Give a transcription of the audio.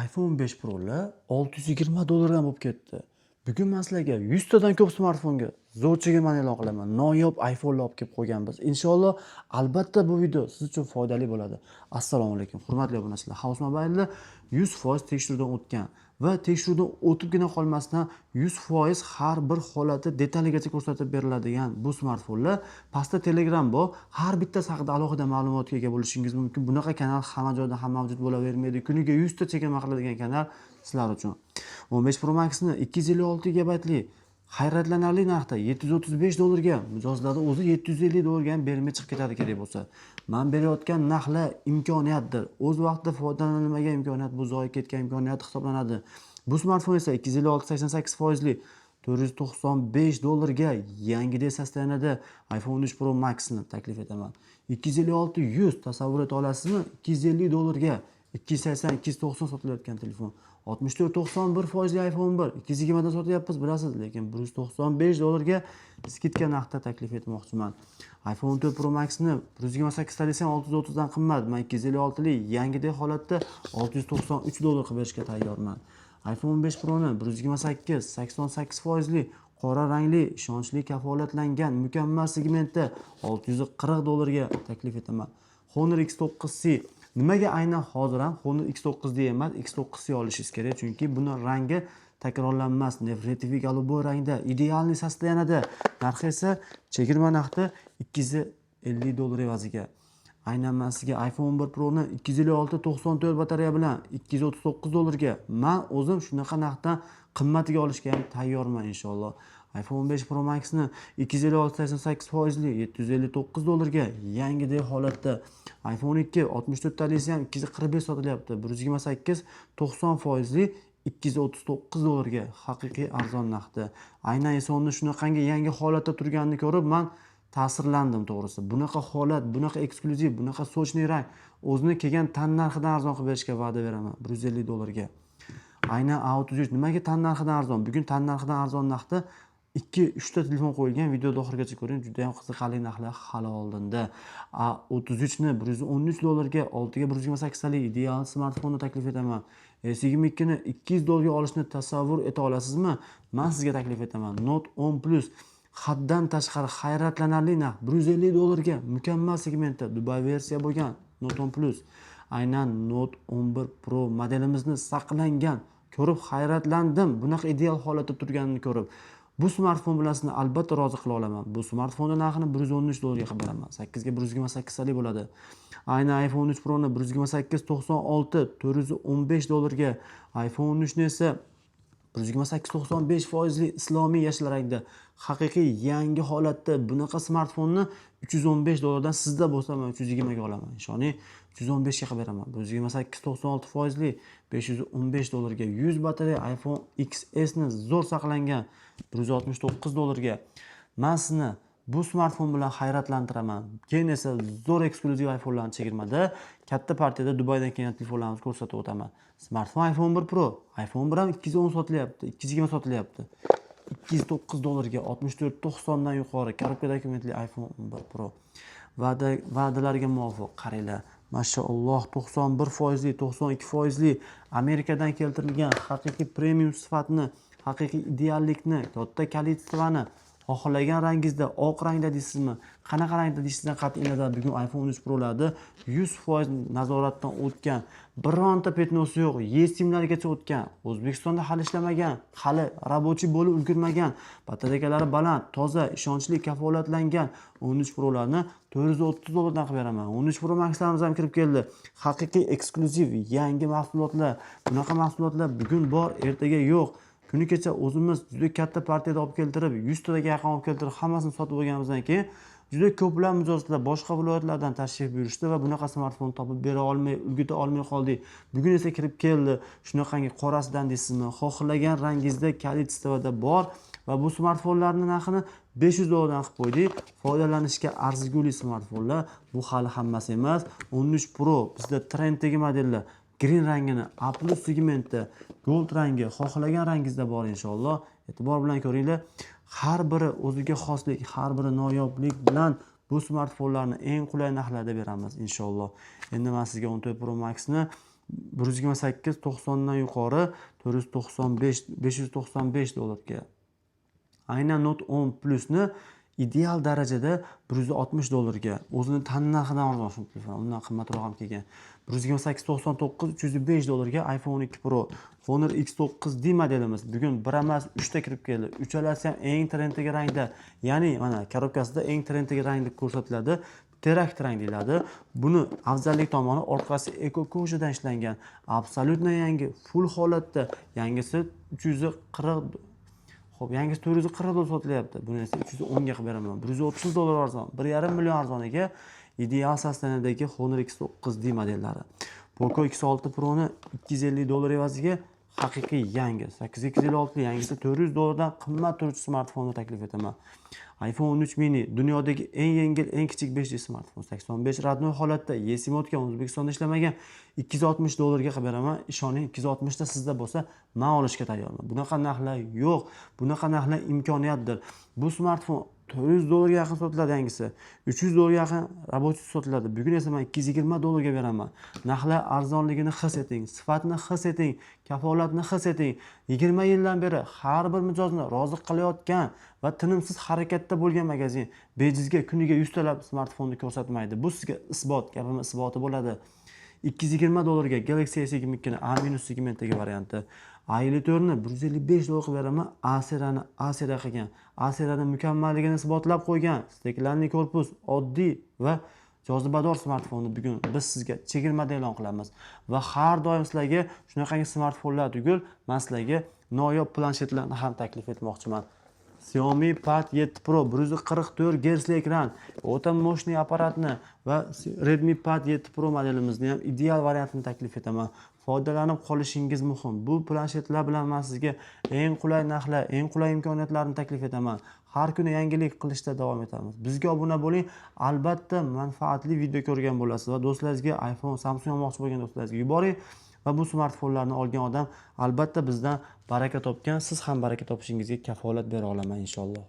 iPhone 15 Pro'lar $620 bo'lib ketdi. Bugun men sizlarga 100 tadan ko'p smartfonga zo'rchiga men e'lon qilaman. Noyob iPhone'lar olib kelib qo'yganmiz. Inshaalloh, albatta bu video siz uchun foydali bo'ladi. Assalomu alaykum, hurmatli obunachilar. House Mobile'da 100% tekshiruvdan o'tgan va tekshiruvdan o'tibgina qolmasdan 100% har bir holati detalligacha ko'rsatib beriladigan bu smartfonlar pastda Telegram bor. Har bittasi haqida alohida ma'lumotga ega bo'lishingiz mumkin. Bunaqa kanal hamma joyda ham mavjud bo'lavermaydi. Kuniga 100 ta chegirma qiladigan kanal sizlar uchun. 15 Pro Max'ni 256 GB hayratlanarli narxda $735 mijozlarda o'zi $750 ham bermay chiqib ketadi kerak bo'lsa. Men berayotgan narxlar imkoniyatdir. O'z vaqtida foydalanilmagan imkoniyat, bu zoyi ketgan imkoniyat hisoblanadi. Bu smartfon esa 256-88% $495 yangidek sostoyanida iPhone 13 Pro Max'ni taklif etaman. 256-100 tasavvur eta olasizmi? $250 280-290 sotilayotgan telefon. 64-91% iPhone 1 220 dan sotyapmiz, bilasiz, lekin $195 skidka narxda taklif etmoqchiman. iPhone 14 Pro Max'ni 128 ta desam 630 dan qimmat. Men 256 lik yangidek holatda $693 qilib berishga tayyorman. iPhone 15 Pro'ni 128-88% qora rangli, ishonchli kafolatlangan mukammal segmentda $640 taklif etaman. Honor X9C nimaga aynan hozir ham Honor X9 emas, X9C olishingiz kerak, chunki buni rangi takrorlanmas, nefretiviy голубой rangda, idealniy sostoyanida. Narxi esa chegirma narxda $250 evaziga. Aynan men sizga iPhone 1 Pro'ni 256-94 batareya bilan $239 men o'zim shunaqa narxdan qimmatiga olishga ham tayyorman inshaalloh. iPhone 15 Pro Max'ni 256-88% $759 yangidek holatda. iPhone 2 64 talisi ham 245 sotilyapti. 128-90% $239 haqiqiy arzon narxda. Aynan esa uni shunaqangi yangi holatda turganini ko'rib men ta'sirlandim to'g'risi. Bunaqa holat, bunaqa eksklyuziv, bunaqa sochli rang o'zini kelgan tan narxidan arzon qilib berishga va'da beraman. $150. Aynan A33 nimaga tan narxidan arzon? Bugun tan narxidan arzon narxda 2-3 ta telefon qo'yilgan. Videoda oxirigacha ko'ring, juda ham qiziqarli narxlar hali oldinda. A33 ni $113 ga 6 ga 128 talik ideal smartfonni taklif etaman. S22 ni $200 ga olishni tasavvur eta olasizmi? Men sizga taklif etaman. Note 10 Plus haddan tashqari hayratlanarli narx $150 ga mukammal segmentda Dubai versiya bo'lgan Note 10 Plus. Aynan Note 11 Pro modelimizni saqlangan ko'rib hayratlandim. Bunaqa ideal holatda turganini ko'rib. Bu smartfon bilan sizni albatta rozi qila olaman. Bu smartfonning narxini $113 ga qilib beraman. 8 ga 128 talik bo'ladi. Aynan iPhone 13 Pro'ni 128-96 $415 ga, iPhone 13 ni esa 128-95% islomiy yashil rangda haqiqiy yangi holatda bunaqa smartfonni $315 dan sizda bo'lsa men 320 ga olaman. Ishoning, 315 ga qilib beraman. 128-96% $515 ga, 100 batareya iPhone XS ni zo'r saqlangan $169 ga. Men sizni bu smartfon bilan hayratlantiraman. Keyin esa zo'r eksklyuziv iPhone'larni chegirmada katta partiyada Dubaydan kelgan telefonlarimizni ko'rsatib o'taman. Smartfon iPhone 1 Pro, iPhone 1 ham 210 sotilyapti, 220 sotilyapti. $209 ga, 64-90 dan yuqori korobka dokumentli iPhone 11 Pro. Va'dalarga muvofiq qaranglar. Mashaalloh 91%, 92% Amerikadan keltirilgan haqiqiy premium sifatni, haqiqiy ideallikni, katta kalitstvani xohlagan rangingizda, oq rangda deysizmi, qanaqa rangda deysizdan qat'iy nazar bugun iPhone 13 Pro'larda 100% nazoratdan o'tgan, bironta petnosi yo'q, eSIMlargacha o'tgan, O'zbekistonda hali ishlamagan, hali rabochiy bo'lib ulgurmagan, batarekalari baland, toza, ishonchli kafolatlangan 13 Pro'larni $430 dan qilib beraman. 13 Pro Max'larimiz ham kirib keldi. Haqiqiy eksklyuziv yangi mahsulotlar. Bunaqa mahsulotlar bugun bor, ertaga yo'q. Kuni kecha o'zimiz juda katta partiyada olib keltirib, 100 taga yaqin olib keltirib, hammasini sotib bo'lganimizdan keyin juda ko'plab mijozlar boshqa viloyatlardan tashrif buyurishdi va bunaqa smartfon topib bera olmay, ulgura olmay qoldik. Bugun esa kirib keldi. Shunaqangi qorasidan deysizmi, xohlagan rangingizda kalitstvada bor va bu smartfonlarning narxini $500 dan qilib qo'ydik. Foydalanishga arzigulik smartfonlar. Bu hali hammasi emas. 13 Pro bizda trenddagi modellar. Green rangini A+ segmentda, gold rangi xohlagan rangingizda bor inshaalloh. E'tibor bilan ko'ringlar. Har biri o'ziga xoslik, har biri noyoblik bilan bu smartfonlarni eng qulay narxlarda beramiz inshaalloh. Endi men sizga 14 Pro Max'ni 128 90 dan yuqori 495 595 dollarga. Aynan Note 10 Plusni ideal darajada 160 dollarga, o'zini tannarxidan arzon shu telefon, undan qimmatroq ham kelgan. 128 99 305 dollarga iPhone 12 Pro, Honor X9D modelimiz bugun bir emas 3 ta kirib keldi. Uchalasi ham eng trendiga rangda, ya'ni mana korobkasida eng trendiga rangda ko'rsatiladi. Terakt rang deyiladi. Buni afzallik tomoni orqasi eko ko'jadan ishlangan. Absolutno yangi, full holatda. Yangisi 340 Xo'p, yangisi 440 dollar sotilyapti. Buni esa 310 ga qilib beraman. 130 dollar arzon, 1,5 million arzoniga ideal sostavdagi Honor X9D modellari. Poco X6 Pro'ni 250 dollar evaziga haqiqiy yangi 8256 yangisi 400 dollardan qimmat turuvchi smartfonni taklif etaman. iPhone 13 mini dunyodagi eng yengil, eng kichik 5G smartfon. 85 radnoy holatda, eSIM o'tgan, O'zbekistonda ishlamagan 260 dollarga qilib beraman. Ishoning 260 ta sizda bo'lsa, men olishga tayyorman. Bunaqa narxlar yo'q. Bunaqa narxlar imkoniyatdir. Bu smartfon 400 dollarga yaqin sotiladi yangisi. 300 dollarga yaqin rabochiy sotiladi. Bugun esa men 220 dollarga beraman. Narxlar arzonligini his eting, sifatni his eting, kafolatni his eting. 20 yildan beri har bir mijozni rozi qilayotgan va tinimsiz harakatda bo'lgan magazin bejizga kuniga 100 talab smartfonni ko'rsatmaydi. Bu sizga isbot, gapimiz isboti bo'ladi. 220 dollarga Galaxy S22 ni A- segmentdagi varianti. A54 ni 155 dollar qilib beraman. A-seriyani qilgan. A-seriyani mukammalligini isbotlab qo'ygan. Steklanli korpus, oddiy va jozibador smartfonni bugun biz sizga chegirmada e'lon qilamiz. Va har doim sizlarga shunaqangi smartfonlar tugul, men sizlarga noyob planshetlarni ham taklif etmoqchiman. Xiaomi Pad 7 Pro 144 Hz ekran, o'ta moshniy apparatni va Redmi Pad 7 Pro modelimizni ham ideal variantini taklif etaman. Foydalanib qolishingiz muhim. Bu planshetlar bilan men sizga eng qulay narxlar, eng qulay imkoniyatlarni taklif etaman. Har kuni yangilik qilishda davom etamiz. Bizga obuna bo'ling. Albatta manfaatli video ko'rgan bo'lasiz va do'stlaringizga iPhone, Samsung olmoqchi bo'lgan do'stlaringizga yuboring. Va bu smartfonlarni olgan odam albatta bizdan baraka topgan, siz ham baraka topishingizga kafolat bera olaman inshaalloh.